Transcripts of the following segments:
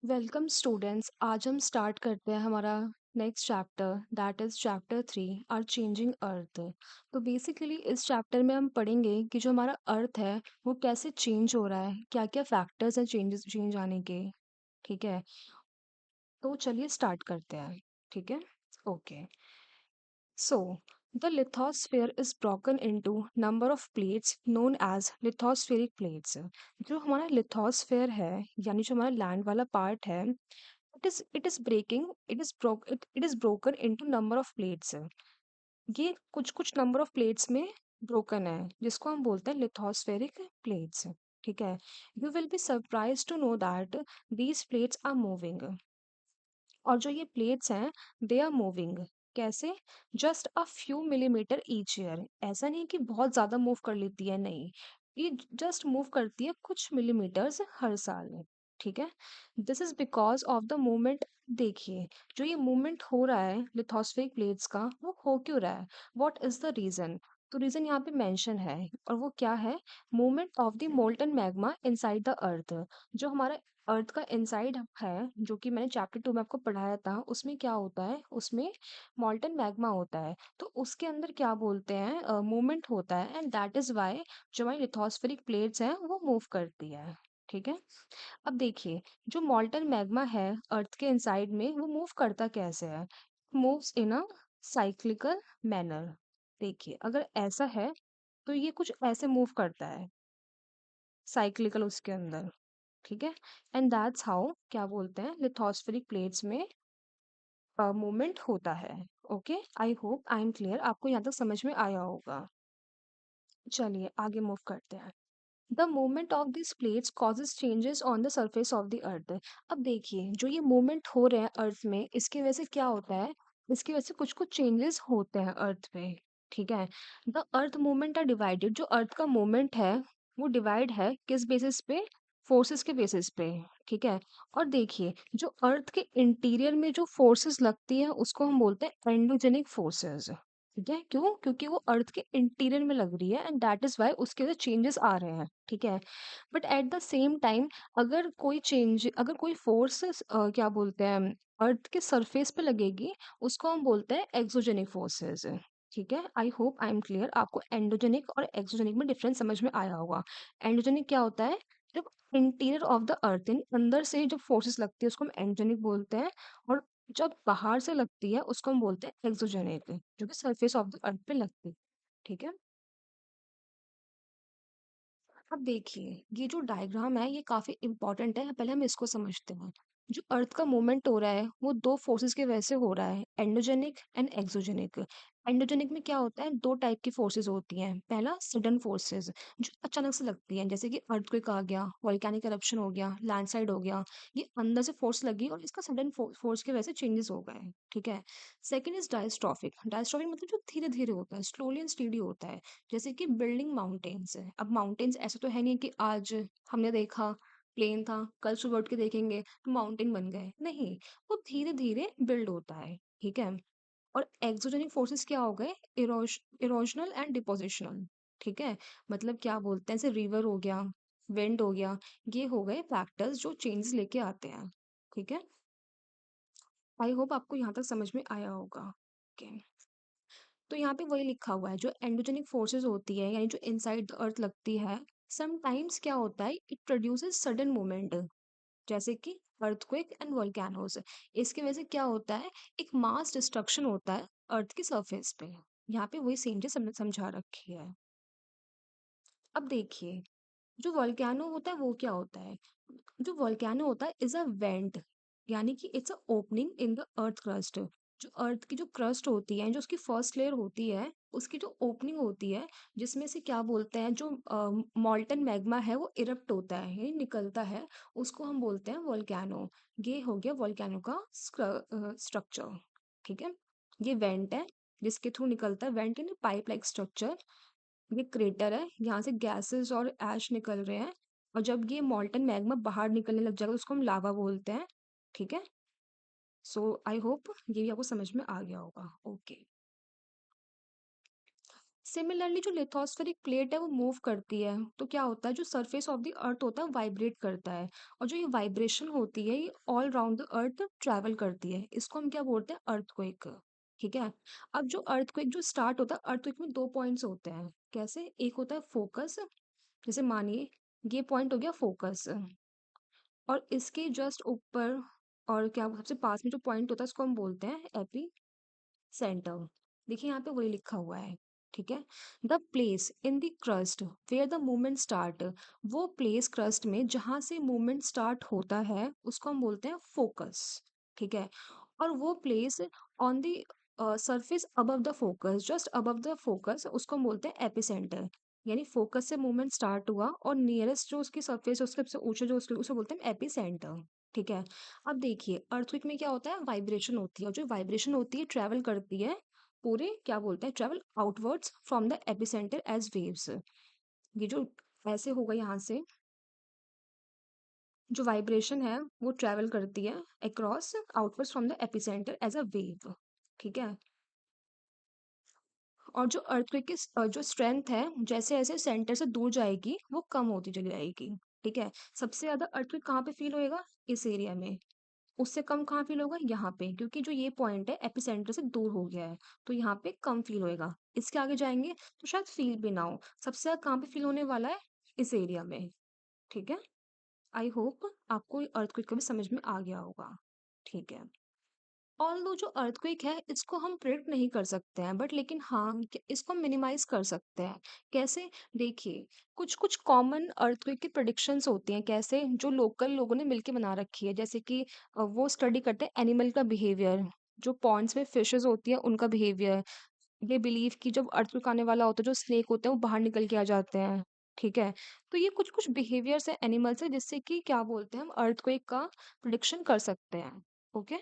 Welcome students. आज हम start करते हैं हमारा next chapter, that is chapter 3, our changing earth. तो बेसिकली इस चैप्टर में हम पढ़ेंगे कि जो हमारा अर्थ है वो कैसे चेंज हो रहा है, क्या क्या फैक्टर्स हैं चेंज आने के। ठीक है, तो चलिए स्टार्ट करते हैं। ठीक है, okay. So, the lithosphere is broken into number of plates known as lithospheric plates. जो हमारा lithosphere है, यानी जो हमारा लैंड वाला पार्ट है, it is broken into number of plates. ये कुछ कुछ नंबर ऑफ प्लेट्स में ब्रोकन है, जिसको हम बोलते हैं लिथोस्फेरिक प्लेट्स। ठीक है, you will be surprise to know that these plates are moving. और जो ये प्लेट्स हैं, दे आर मूविंग। कैसे? Just a few millimetre each year. ऐसा नहीं कि बहुत ज्यादा मूव कर लेती है, नहीं, ये जस्ट मूव करती है कुछ मिलीमीटर्स हर साल में। ठीक है, this is because of the movement. देखिए, जो ये मूवमेंट हो रहा है लिथोस्फेरिक प्लेट्स का, वो हो क्यों रहा है? What is the reason? तो रीजन यहाँ पे मेंशन है, और वो क्या है? Movement of the molten magma inside the earth. जो हमारा अर्थ का इनसाइड है, जो कि मैंने चैप्टर 2 में आपको पढ़ाया था, उसमें क्या होता है? उसमें मॉल्टन मैग्मा होता है। तो उसके अंदर क्या बोलते हैं, मूवमेंट होता है, एंड दैट इज वाई जो हमारी लिथोस्फेरिक प्लेट्स हैं वो मूव करती है। ठीक है, अब देखिए, जो मॉल्टन मैग्मा है अर्थ के इनसाइड में, वो मूव करता कैसे है? Moves in a cyclical manner. देखिए, अगर ऐसा है तो ये कुछ ऐसे मूव करता है, साइक्लिकल उसके अंदर। ठीक है, एंड दैट्स हाउ क्या बोलते हैं, लिथोस्फेरिक प्लेट्स में मूवमेंट होता है। Okay, I hope I am clear, आपको यहाँ तक समझ में आया होगा। चलिए आगे मूव करते हैं। The movement of this plates causes changes on the surface of the earth. अब देखिए, जो ये मूवमेंट हो रहे हैं अर्थ में, इसकी वजह से क्या होता है? इसकी वजह से कुछ कुछ चेंजेस होते हैं अर्थ पे। ठीक है, the earth movement are divided. जो अर्थ का मूवमेंट है वो डिवाइड है किस बेसिस पे? फोर्सेस के बेसिस पे। ठीक है, और देखिए, जो अर्थ के इंटीरियर में जो फोर्सेस लगती है उसको हम बोलते हैं एंडोजेनिक फोर्सेस। ठीक है, क्यों? क्योंकि वो अर्थ के इंटीरियर में लग रही है, एंड दैट इज वाई उसके अंदर चेंजेस आ रहे हैं। ठीक है, but at the same time, अगर कोई फोर्स क्या बोलते हैं, अर्थ के सरफेस पे लगेगी, उसको हम बोलते हैं एक्सोजेनिक फोर्सेस। ठीक है, I hope I am clear, आपको एंडोजेनिक और एक्सोजेनिक में डिफरेंस समझ में आया होगा। एंडोजेनिक क्या होता है? जब इंटीरियर ऑफ द अर्थ, यानी अंदर से जब फोर्सेस लगती है उसको हम एंडोजेनिक बोलते हैं। और जब बाहर से लगती है उसको हम बोलते हैं एक्सोजेनिक, जो कि सरफेस ऑफ द अर्थ पे लगती है। ठीक है, अब देखिए, ये जो डायग्राम है ये काफी इंपॉर्टेंट है, पहले हम इसको समझते हैं। जो अर्थ का मूवमेंट हो रहा है वो दो फोर्सेस की वजह से हो रहा है, एंडोजेनिक एंड एक्सोजेनिक। एंडोजेनिक में क्या होता है? दो टाइप की फोर्सेस होती हैं। पहला, सडन फोर्सेस, जो अचानक से लगती हैं, जैसे कि अर्थक्वेक आ गया, वोल्केनिक eruption हो गया, लैंडस्लाइड हो गया। ये अंदर से फोर्स लगी और इसका सडन फोर्स की वजह से चेंजेस हो गए। ठीक है, सेकंड इज डायस्ट्रॉफिक। डायस्ट्रॉफिक मतलब जो धीरे धीरे होता है, स्लोली एंड स्टीडी होता है। जैसे कि बिल्डिंग माउंटेन्स है। अब माउंटेन्स ऐसा तो है नहीं कि आज हमने देखा प्लेन था, कल सुबह उठ के देखेंगे तो माउंटेन बन गए, नहीं, वो धीरे धीरे बिल्ड होता है। ठीक है, और एक्सोजेनिक फोर्सेस क्या हो गए? Erosional and depositional. ठीक है, मतलब क्या बोलते हैं, जैसे रिवर हो गया, विंड हो गया, ये हो गए फैक्टर्स जो चेंजेस लेके आते हैं। ठीक है, आई होप आपको यहाँ तक समझ में आया होगा। ओके, तो यहाँ पे वही लिखा हुआ है, जो एंडोजेनिक फोर्सेस होती है, यानी जो इनसाइड द अर्थ लगती है, समटाइम्स क्या होता है, इट प्रोड्यूसेस सडन मूवमेंट, जैसे कि अर्थक्वेक एंड वोल्केनोज। इसकी वजह से क्या होता है? एक मास डिस्ट्रक्शन होता है अर्थ की सरफेस पे। यहाँ पे वही सेम चीज समझा रखी है। अब देखिए, जो वोल्केनो होता है वो क्या होता है? जो वोल्केनो होता है इज अ वेंट, यानी कि it's a opening in the earth crust. जो अर्थ की जो क्रस्ट होती है, जो उसकी फर्स्ट लेयर होती है, उसकी जो ओपनिंग होती है, जिसमें से क्या बोलते हैं, जो मॉल्टन मैग्मा है वो इरप्ट होता है, यानी निकलता है, उसको हम बोलते हैं वोल्केनो। ये हो गया वोल्केनो का स्ट्रक्चर। ठीक है, ये वेंट है जिसके थ्रू निकलता है, went in pipe like structure. ये क्रेटर है, यहाँ से गैसेस और ऐश निकल रहे हैं, और जब ये मॉल्टन मैग्मा बाहर निकलने लग जाएगा तो उसको हम लावा बोलते हैं। ठीक है, सो आई होप ये भी आपको समझ में आ गया होगा। ओके, सिमिलरली जो लिथोस्फेरिक प्लेट है वो मूव करती है, तो क्या होता है, जो सरफेस ऑफ द अर्थ होता है वाइब्रेट करता है, और जो ये वाइब्रेशन होती है ये all round the earth travel करती है। इसको हम क्या बोलते हैं, अर्थक्वेक। ठीक है। अब जो अर्थक्वेक जो स्टार्ट होता है, अर्थक्वेक में दो पॉइंट्स होते हैं। कैसे, एक होता है फोकस, जैसे मानिए ये पॉइंट हो गया फोकस, और इसके जस्ट ऊपर और क्या सबसे पास में जो पॉइंट होता है उसको हम बोलते हैं एपी सेंटर। देखिए यहाँ पे वही लिखा हुआ है। ठीक है। The place in the crust where the movement start, वो प्लेस क्रस्ट में जहां से मूवमेंट स्टार्ट होता है उसको हम बोलते हैं फोकस। ठीक है। और वो place on the surface above the focus, just above the focus, उसको हम बोलते हैं एपिसेंटर। यानी फोकस से मूवमेंट स्टार्ट हुआ और नियरेस्ट जो उसकी सरफेस उसके सबसे ऊंचे जो उसके उसे बोलते हैं एपिसेंटर। ठीक है। अब देखिए अर्थक्वेक में क्या होता है, वाइब्रेशन होती है, और जो वाइब्रेशन होती है ट्रैवल करती है पूरे, क्या बोलते हैं, travel outwards from the epicentre as waves. ये जो ऐसे होगा यहाँ से, जो वाइब्रेशन है वो ट्रैवल करती है across outwards from the epicentre as a wave. ठीक है। और जो अर्थक्वेक की जो स्ट्रेंथ है जैसे जैसे सेंटर से दूर जाएगी वो कम होती चली जाएगी। ठीक है। सबसे ज्यादा अर्थक्वेक कहाँ पे फील होएगा, इस एरिया में। उससे कम कहाँ फील होगा, यहाँ पे, क्योंकि जो ये पॉइंट है एपिसेंटर से दूर हो गया है, तो यहाँ पे कम फील होएगा। इसके आगे जाएंगे तो शायद फील भी ना हो। सबसे ज्यादा कहाँ पे फील होने वाला है, इस एरिया में। ठीक है। आई होप आपको अर्थक्वेक का भी समझ में आ गया होगा। ठीक है। ऑल्दो जो अर्थक्वेक है इसको हम प्रिडिक्ट नहीं कर सकते हैं, बट लेकिन हाँ इसको मिनिमाइज कर सकते हैं। कैसे, देखिए कुछ कुछ कॉमन अर्थक्वेक की प्रिडिक्शंस होती हैं, कैसे, जो लोकल लोगों ने मिलके बना रखी है, जैसे कि वो स्टडी करते हैं एनिमल का बिहेवियर, जो पॉन्ड्स में फिशेस होती है उनका बिहेवियर। ये बिलीव कि जब अर्थक्वेक आने वाला होता है जो स्नेक होते हैं वो बाहर निकल के आ जाते हैं। ठीक है। तो ये कुछ कुछ बिहेवियर्स है एनिमल्स है जिससे कि क्या बोलते हैं, हम अर्थक्वेक का प्रिडिक्शन कर सकते हैं। ओके।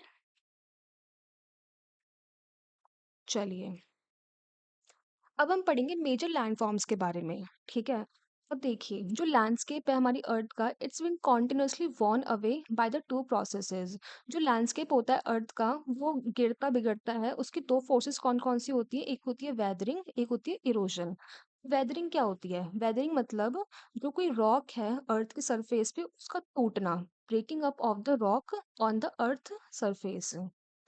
चलिए अब हम पढ़ेंगे मेजर लैंडफॉर्म्स के बारे में। ठीक है। अब देखिए जो लैंडस्केप है हमारी अर्थ का, it's been continuously worn away by the two processes. जो लैंडस्केप होता है अर्थ का वो गिरता बिगड़ता है, उसकी दो फोर्सेस कौन कौन सी होती है, एक होती है वेदरिंग, एक होती है इरोजन। वेदरिंग क्या होती है, वेदरिंग मतलब जो कोई रॉक है अर्थ के सरफेस पे उसका टूटना, breaking up of the rock on the earth surface.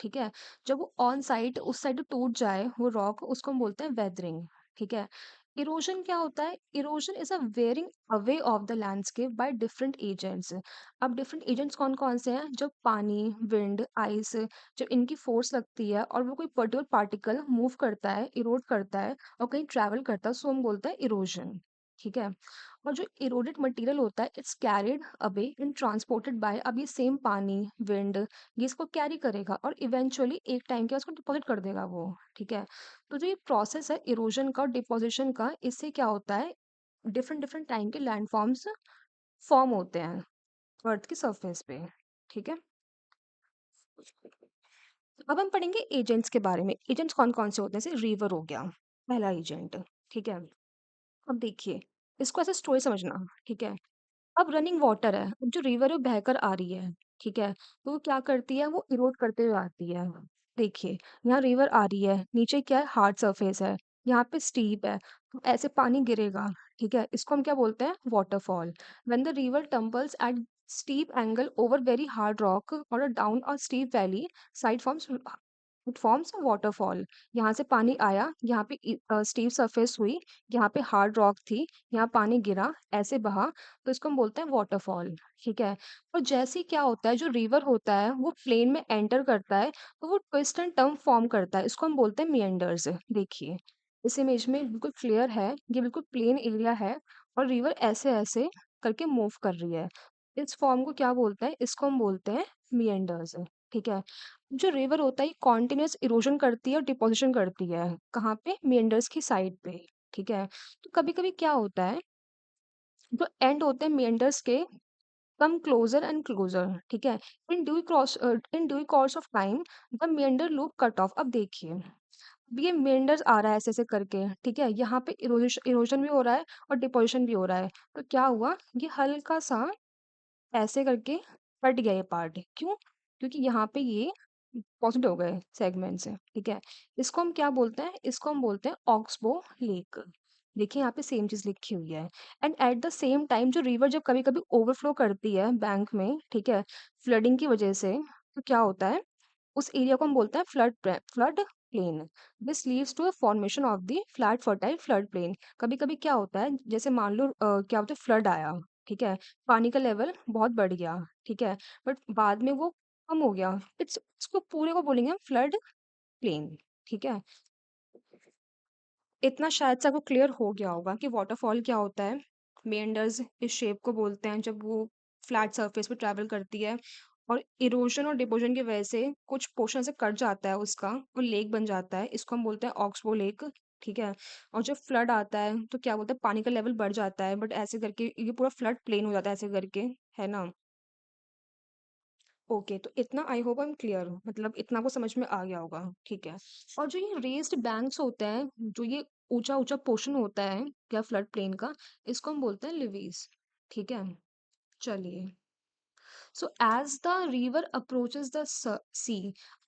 ठीक है। जब वो ऑन साइड उस साइड टूट जाए वो रॉक, उसको हम बोलते हैं वेदरिंग। ठीक है। इरोजन क्या होता है, erosion is a wearing away of the landscape by different agents. अब डिफरेंट एजेंट्स कौन कौन से हैं, जब पानी, विंड, आइस, जब इनकी फोर्स लगती है और वो कोई पर्टिकुलर पार्टिकल मूव करता है, इरोड करता है और कहीं ट्रैवल करता है, सो हम बोलते हैं इरोजन। ठीक है। और जो इरोडेड मटेरियल होता है it's carried away in transported by, अब ये सेम पानी, विंड, ये इसको कैरी करेगा और इवेंचुअली एक टाइम के बाद उसको डिपॉजिट कर देगा वो। ठीक है। तो जो ये प्रोसेस है इरोजन का और डिपोजिशन का, इससे क्या होता है, डिफरेंट डिफरेंट टाइम के लैंडफॉर्म्स फॉर्म होते हैं अर्थ की सरफेस पे। ठीक है। अब हम पढ़ेंगे एजेंट्स के बारे में। एजेंट्स कौन कौन से होते हैं, जैसे रिवर हो गया पहला एजेंट। ठीक है। अब देखिए इसको ऐसे स्टोरी समझना। ठीक है। अब रनिंग वाटर है, अब जो रिवर है वो बहकर आ रही है। ठीक है। तो वो क्या करती है, वो इरोड करते हुए आती है। देखिए यहाँ रिवर आ रही है, नीचे क्या है, हार्ड सरफेस है, यहाँ पे स्टीप है, तो ऐसे पानी गिरेगा। ठीक है। इसको हम क्या बोलते हैं, waterfall. When the river tumbles at steep angle over very hard rock or a down a steep valley side forms, it forms a waterfall. यहाँ से पानी आया, यहाँ पे स्टीप सरफेस हुई, यहाँ पे हार्ड रॉक थी, यहाँ पानी गिरा, ऐसे बहा, तो इसको हम बोलते हैं वाटरफॉल। ठीक है। और जैसे ही क्या होता है, जो रिवर होता है वो प्लेन में एंटर करता है तो वो ट्विस्ट एंड टर्न फॉर्म करता है, इसको हम बोलते हैं मियंडर्स। देखिए इस इमेज में बिल्कुल क्लियर है, ये बिल्कुल प्लेन एरिया है और रिवर ऐसे ऐसे करके मूव कर रही है। इस फॉर्म को क्या बोलते हैं, इसको हम बोलते हैं मियंडर्स। ठीक है। जो रिवर होता है कॉन्टिन्यूअस इरोजन करती है और डिपोजिशन करती है, कहाँ पे, मेंडर्स की साइड पे। ठीक है। तो कभी कभी क्या होता है, जो एंड होते हैं मेंडर्स के, कम क्लोजर एंड क्लोजर। ठीक है। In due course of time the meander loop cut off. अब देखिए अब ये मेंडर्स आ रहा है ऐसे ऐसे करके। ठीक है। यहाँ पे इरोजन इरोजन भी हो रहा है और डिपोजिशन भी हो रहा है, तो क्या हुआ, ये हल्का सा ऐसे करके कट गया ये पार्ट। क्यों, क्योंकि यहाँ पे ये डिपॉजिट हो गए सेगमेंट से, ठीक है। इसको हम क्या बोलते हैं, इसको हम बोलते हैं ऑक्सबो लेक। देखिए यहाँ पे सेम चीज लिखी हुई है। And at the same time जो रिवर जब कभी कभी ओवरफ्लो करती है बैंक में, ठीक है, फ्लडिंग की वजह से, तो क्या होता है, उस एरिया को हम बोलते हैं flood plain. This leads to a formation of the flat fertile flood plain. कभी कभी क्या होता है, जैसे मान लो क्या होता है, फ्लड आया, ठीक है, पानी का लेवल बहुत बढ़ गया, ठीक है, बट बाद में वो कम हो गया, इसको पूरे को बोलेंगे हम फ्लड प्लेन, ठीक है। इतना शायद से आपको क्लियर हो गया होगा कि वाटरफॉल क्या होता है। मेंडर्स इस शेप को बोलते हैं जब वो फ्लैट सरफेस पे ट्रैवल करती है, और इरोजन और डिपोजन की वजह से कुछ पोर्शन से कट जाता है उसका और लेक बन जाता है, इसको हम बोलते हैं ऑक्सबो लेक, ठीक है। और जब फ्लड आता है तो क्या बोलते हैं, पानी का लेवल बढ़ जाता है, बट ऐसे करके ये पूरा फ्लड प्लेन हो जाता है ऐसे करके, है ना। ओके, तो इतना I hope I am clear, मतलब इतना को समझ में आ गया होगा, ठीक है। और जो ये रेस्ड बैंक्स होते हैं, जो ये ऊंचा ऊंचा पोर्शन होता है क्या फ्लड प्लेन का, इसको हम बोलते हैं लिवीज, ठीक है। चलिए, so as the river approaches the sea,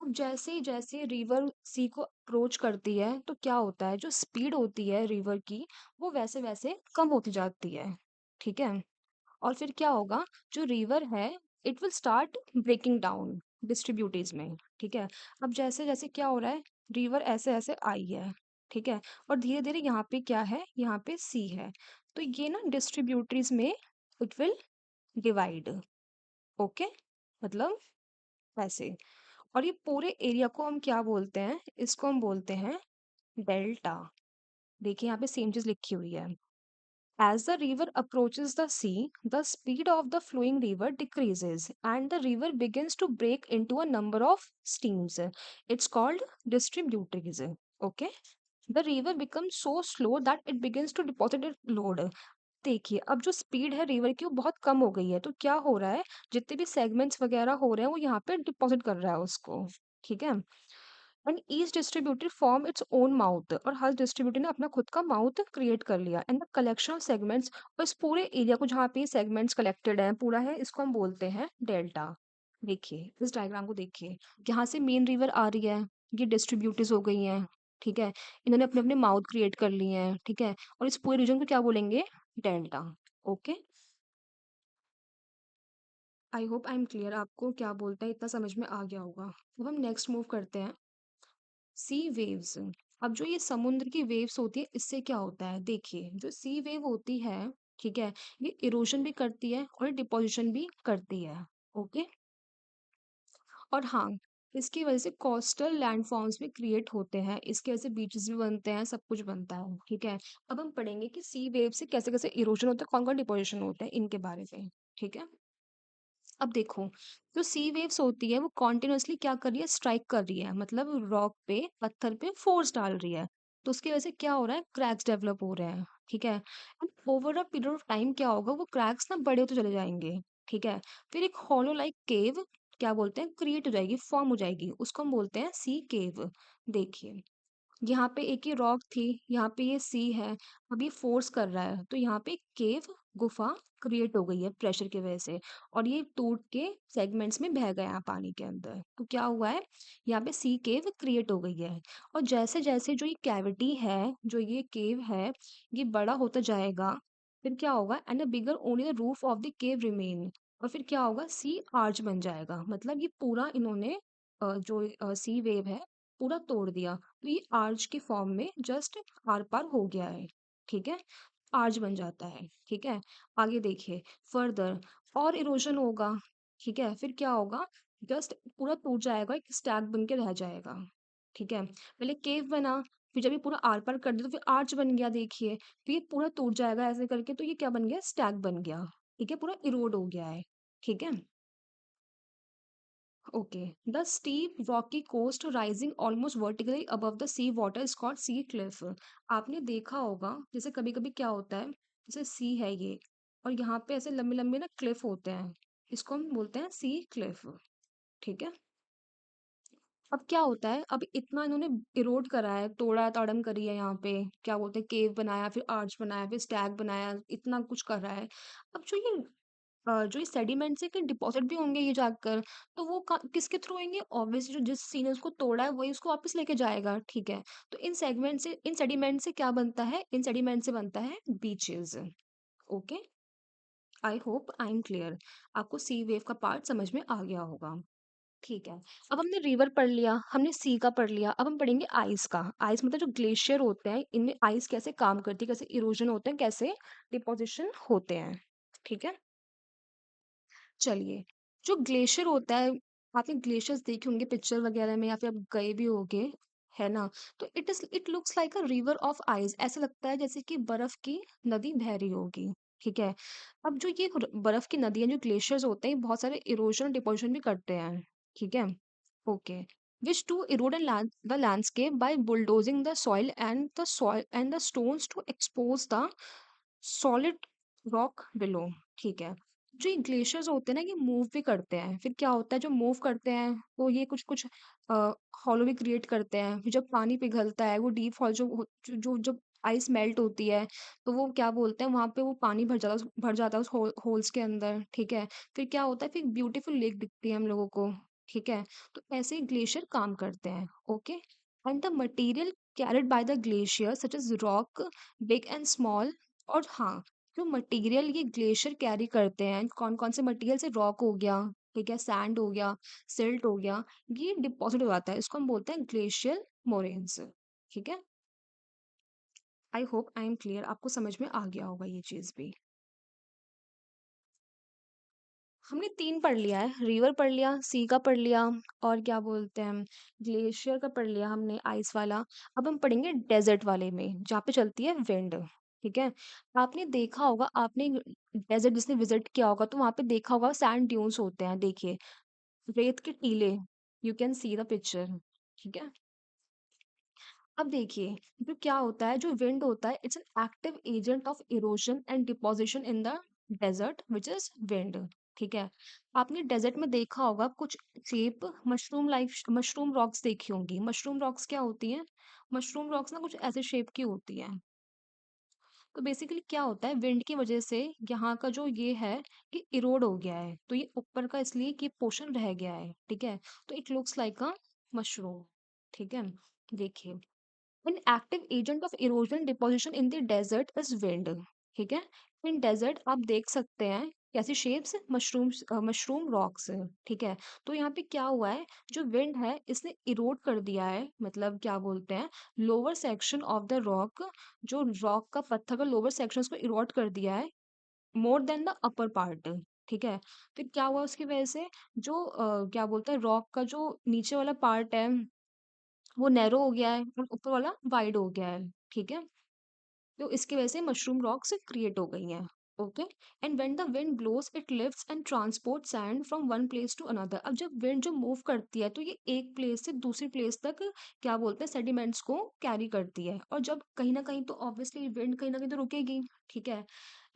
अब जैसे जैसे रिवर सी को अप्रोच करती है तो क्या होता है, जो स्पीड होती है रिवर की वो वैसे वैसे कम होती जाती है, ठीक है। और फिर क्या होगा, जो रिवर है it will start breaking down distributaries में, ठीक है। अब जैसे जैसे क्या हो रहा है, रिवर ऐसे ऐसे आई है, ठीक है, और धीरे धीरे यहाँ पे क्या है, यहाँ पे सी है, तो ये ना डिस्ट्रीब्यूटरीज में इट विल डिवाइड, ओके, मतलब ऐसे। और ये पूरे एरिया को हम क्या बोलते हैं, इसको हम बोलते हैं डेल्टा। देखिए यहाँ पे सेम चीज लिखी हुई है। As the river approaches the sea, the speed of the flowing river decreases and the river begins to break into a number of streams. It's called distributaries. Okay. The river becomes so slow that it begins to deposit its load. देखिए अब जो speed है river की वो बहुत कम हो गई है, तो क्या हो रहा है, जितने भी सेगमेंट्स वगैरह हो रहे हैं वो यहाँ पे डिपॉजिट कर रहा है उसको, ठीक है। And each distributor form its own mouth, और हर डिस्ट्रीब्यूटर ने अपना खुद का माउथ क्रिएट कर लिया। And the collection of segments, और इस पूरे एरिया को जहाँ पे सेगमेंट्स कलेक्टेड हैं पूरा है, इसको हम बोलते हैं डेल्टा। देखिए इस डायग्राम को देखिए, यहाँ से मेन रिवर आ रही है, ये डिस्ट्रीब्यूटर्स हो गई हैं, ठीक है, इन्होंने अपने अपने माउथ क्रिएट कर लिए हैं, ठीक है, और इस पूरे रीजन को क्या बोलेंगे, delta. Okay, I hope I am clear, आपको क्या बोलते हैं इतना समझ में आ गया होगा। अब हम नेक्स्ट मूव करते हैं, सी वेव्स। अब जो ये समुद्र की वेव्स होती है इससे क्या होता है, देखिए जो सी वेव होती है, ठीक है, ये इरोजन भी करती है और डिपोजिशन भी करती है, ओके। और हाँ, इसकी वजह से कोस्टल लैंडफॉर्म्स भी क्रिएट होते हैं, इसकी वजह से बीचेस भी बनते हैं, सब कुछ बनता है, ठीक है। अब हम पढ़ेंगे कि सी वेव से कैसे कैसे इरोजन होता है, कौन कौन डिपोजिशन होता है इनके बारे में, ठीक है। अब देखो, जो सी वेव्स होती है वो कॉन्टिन्यूअसली क्या कर रही है, स्ट्राइक कर रही है, मतलब रॉक पे पत्थर पे फोर्स डाल रही है, तो उसकी वजह से क्या हो रहा है, क्रैक्स डेवलप हो रहे हैं, ठीक है। And over a period of time क्या होगा, वो क्रैक्स ना बड़े होते चले जाएंगे, ठीक है। फिर एक हॉलो लाइक केव क्या बोलते हैं, क्रिएट हो जाएगी, फॉर्म हो जाएगी, उसको हम बोलते हैं सी केव। देखिए यहाँ पे एक ही रॉक थी, यहाँ पे ये सी है, अब ये फोर्स कर रहा है तो यहाँ पे केव गुफा क्रिएट हो गई है प्रेशर की वजह से, और ये टूट के सेगमेंट्स में बह गया है पानी के अंदर, तो क्या हुआ है, यहाँ पे सी केव क्रिएट हो गई है। और जैसे जैसे जो ये कैविटी है, जो ये केव है, ये बड़ा होता जाएगा, फिर क्या होगा, and a bigger only the roof of the cave remain, और फिर क्या होगा, सी आर्च बन जाएगा, मतलब ये पूरा इन्होंने जो सी वेव है पूरा तोड़ दिया, तो ये आर्च के फॉर्म में जस्ट आर पार हो गया है, ठीक है, आर्च बन जाता है, ठीक है। आगे देखिए, फर्दर और इरोजन होगा, ठीक है, फिर क्या होगा, जस्ट पूरा टूट जाएगा, एक स्टैक बन के रह जाएगा, ठीक है। पहले केव बना, फिर जब ये पूरा आर पार कर दिया तो फिर आर्च बन गया, देखिए, फिर ये पूरा टूट जाएगा ऐसे करके, तो ये क्या बन गया, स्टैक बन गया, ठीक है, पूरा इरोड हो गया है, ठीक है। Okay. The steep rocky coast rising almost vertically above the sea water is called sea cliff. आपने देखा होगा जैसे कभी कभी क्या होता है, जैसे सी है ये, और यहाँ पे ऐसे लंबे लंबे ना क्लिफ होते हैं, इसको हम बोलते हैं सी क्लिफ, ठीक है। अब क्या होता है, अब इतना इन्होंने इरोड करा है, तोड़ा ताड़न करी है, यहाँ पे क्या बोलते हैं, केव बनाया, फिर आर्च बनाया, फिर स्टैग बनाया, इतना कुछ कर रहा है। अब जो ये जो ये सेडिमेंट से कि डिपॉजिट भी होंगे ये जाकर, तो वो किसके थ्रू होंगे? ऑब्वियसली जो जिस सी ने उसको तोड़ा है वही उसको वापस लेके जाएगा, ठीक है। तो इन सेडिमेंट से क्या बनता है? इन सेडिमेंट से बनता है beaches. Okay, I hope I am clear. आपको सी वेव का पार्ट समझ में आ गया होगा। ठीक है, अब हमने रिवर पढ़ लिया, हमने सी का पढ़ लिया, अब हम पढ़ेंगे आइस का। आइस मतलब जो ग्लेशियर होते हैं, इनमें आइस कैसे काम करती है, कैसे इरोजन होते हैं, कैसे डिपोजिशन होते हैं। ठीक है, चलिए। जो ग्लेशियर होता है, आपने ग्लेशियर्स देखे होंगे पिक्चर वगैरह में या फिर आप गए भी होंगे, है ना? तो it looks like a river of ice. ऐसा लगता है जैसे कि बर्फ की नदी बह रही होगी। ठीक है, अब जो ये बर्फ की नदियां, जो ग्लेशियर्स होते हैं, ये बहुत सारे इरोजन और डिपोजिशन भी करते हैं। ठीक है, okay. Which to erode and the landscape by bulldozing the soil and the stones to expose the solid rock below। ठीक है, जो ये ग्लेशियर्स होते हैं ना, ये मूव भी करते हैं। फिर क्या होता है, जो मूव करते हैं वो ये कुछ कुछ हॉलो भी क्रिएट करते हैं। फिर जब पानी पिघलता है, वो डीप हॉल जो जब आइस मेल्ट होती है, तो वो क्या बोलते हैं, वहां पे वो पानी भर जाता है उस होल्स के अंदर। ठीक है, फिर क्या होता है, फिर ब्यूटीफुल लेक दिखती है हम लोगों को। ठीक है, तो ऐसे ही ग्लेशियर काम करते हैं। Okay, and the material carried by the glacier such as rock, big and small. और हाँ, जो मटेरियल ये ग्लेशियर कैरी करते हैं, कौन कौन से मटेरियल? से रॉक हो गया, ठीक है, सैंड हो गया, सिल्ट हो गया, ये डिपॉजिट हो जाता है। इसको हम बोलते हैं ग्लेशियल मोरेन्स। ठीक है, I hope I am clear, आपको समझ में आ गया होगा ये चीज भी। हमने तीन पढ़ लिया है, रिवर पढ़ लिया, सी का पढ़ लिया, और क्या बोलते हैं, ग्लेशियर का पढ़ लिया हमने, आइस वाला। अब हम पढ़ेंगे डेजर्ट वाले में, जहाँ पे चलती है विंड। ठीक है, आपने देखा होगा, आपने डेजर्ट जिसने विजिट किया होगा तो वहां पे देखा होगा सैंड ड्यून्स होते हैं, देखिए, रेत के टीले। You can see the picture. ठीक है, अब देखिए, जो क्या होता है, जो विंड होता है, it's an active agent of erosion and deposition in the desert which is wind. ठीक है, आपने डेजर्ट में देखा होगा कुछ शेप, मशरूम रॉक्स देखी होंगी। मशरूम रॉक्स क्या होती हैं? मशरूम रॉक्स ना कुछ ऐसे शेप की होती हैं। तो बेसिकली क्या होता है, विंड की वजह से यहाँ का जो ये है, ये इरोड हो गया है, तो ये ऊपर का इसलिए कि पोर्शन रह गया है। ठीक है, तो it looks like a mushroom. ठीक है, देखिए, an active agent of erosion deposition in the desert is wind। ठीक है, इन डेजर्ट आप देख सकते हैं कैसी शेप्स, मशरूम रॉक्स। ठीक है, तो यहाँ पे क्या हुआ है, जो विंड है इसने इरोड कर दिया है, मतलब क्या बोलते हैं, lower section of the rock, जो रॉक का पत्थर का लोअर सेक्शन को इरोड कर दिया है, more than the upper part. ठीक है, फिर क्या हुआ उसकी वजह से, जो क्या बोलते हैं, रॉक का जो नीचे वाला पार्ट है वो नैरो हो गया है और ऊपर वाला वाइड हो गया है। ठीक है, तो इसकी वजह से मशरूम रॉक्स क्रिएट हो गई हैं। Okay, and when the wind blows it lifts and transport sand from one place to another. अब जब विंड जो मूव करती है तो ये एक प्लेस से दूसरी प्लेस तक क्या बोलते हैं, सेडिमेंट्स को कैरी करती है। और जब कहीं ना कहीं तो ऑब्वियसली विंड कहीं ना कहीं तो रुकेगी। ठीक है,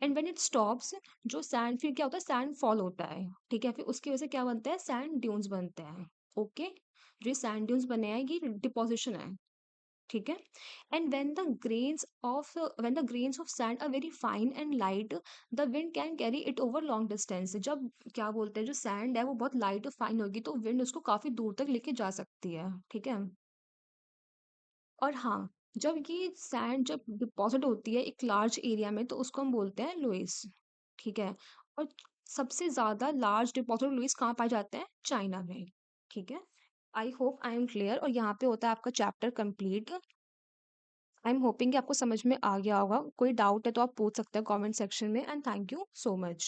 एंड व्हेन इट स्टॉप्स, जो सैंड, फिर क्या होता है, सैंड फॉल होता है। ठीक है, फिर उसकी वजह से क्या बनता है, सैंड ड्यून्स बनते हैं। ओके, जो सैंड ड्यून्स बने हैं ये डिपोजिशन है। ठीक है, and when the grains of sand are very fine and light, the wind can carry it over long distance. जब क्या बोलते हैं, जो सैंड है वो बहुत लाइट और फाइन होगी तो विंड उसको काफी दूर तक लेके जा सकती है। ठीक है, और हाँ, जब ये सैंड जब डिपॉजिट होती है एक लार्ज एरिया में तो उसको हम बोलते हैं लुइस। ठीक है, और सबसे ज्यादा लार्ज डिपॉजिट लुइस कहाँ पाए जाते हैं? चाइना में। ठीक है, I hope I am clear, और यहाँ पे होता है आपका chapter complete. I am hoping कि आपको समझ में आ गया होगा। कोई डाउट है तो आप पूछ सकते हैं कमेंट सेक्शन में, and thank you so much.